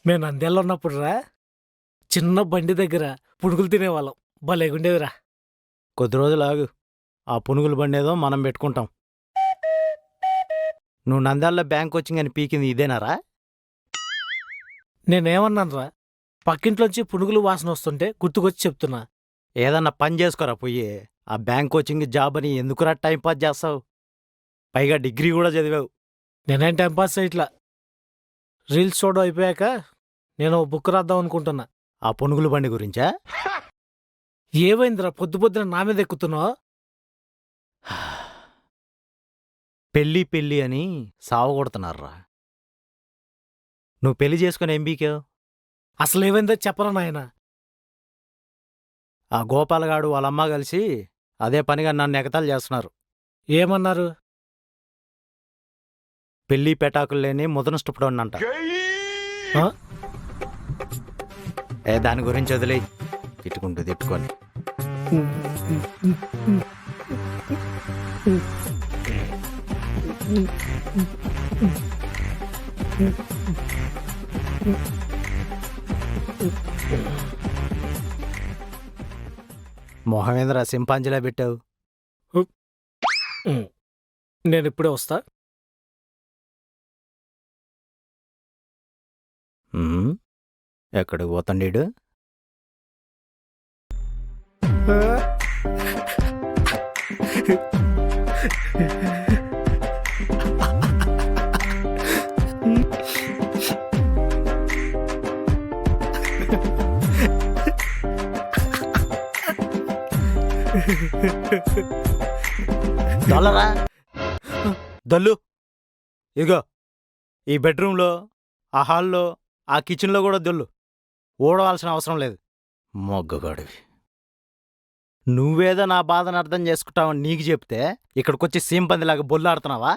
మేము నంద్యాలలో ఉన్నప్పుడు రా చిన్న బండి దగ్గర పునుగులు తినేవాళ్ళం. భలేగుండేదిరా. కొద్ది రోజులు ఆగు. ఆ పునుగుల బండేదో మనం పెట్టుకుంటాం. నువ్వు నంద్యాలలో బ్యాంక్ కోచింగ్ అని పీకింది ఇదేనారా? నేనేమన్నానురా, పక్కింట్లోంచి పునుగులు వాసన వస్తుంటే గుర్తుకొచ్చి చెప్తున్నా. ఏదన్నా పని చేసుకోరా పోయి. ఆ బ్యాంక్ కోచింగ్ జాబ్ అని ఎందుకురా టైంపాస్ చేస్తావు? పైగా డిగ్రీ కూడా చదివావు. నేనేం టైంపాస్ ఇట్లా రీల్స్ చూడడం అయిపోయాక నేను ఓ బుక్ రాద్దాం అనుకుంటున్నా. ఆ పునుగుల బండి గురించా? ఏమైందిరా పొద్దు పొద్దున నా మీద ఎక్కుతున్నావు? పెళ్ళి పెళ్ళి అని సావగొడుతున్నారా. నువ్వు పెళ్లి చేసుకుని ఏం బీకావు? అసలు ఏమైందో చెప్పరా నాయనా. ఆ గోపాలగాడు వాళ్ళమ్మ కలిసి అదే పనిగా నన్ను ఎగతాళి చేస్తున్నారు. ఏమన్నారు? పెళ్లి పెటాకులు లేని ముదనష్టపడనంట. ఆ? దాని గురించి వదిలే. తిట్టుకుంటూ తిట్టుకొని మొహమేంద్ర సింపాంజిలా పెట్టావు? నేను ఇప్పుడే వస్తా. ఎక్కడికి పోతండీడు? దొల్లరా దొల్లు. ఇదిగో ఈ బెడ్రూమ్లో, ఆ హాల్లో, ఆ కిచెన్లో కూడా దొల్లు. ఊడవాల్సిన అవసరం లేదు. మొగ్గగాడివి. నువ్వేదో నా బాధను అర్థం చేసుకుంటావని నీకు చెప్తే ఇక్కడికొచ్చి సీంపందిలాగా బొల్లాడుతున్నావా?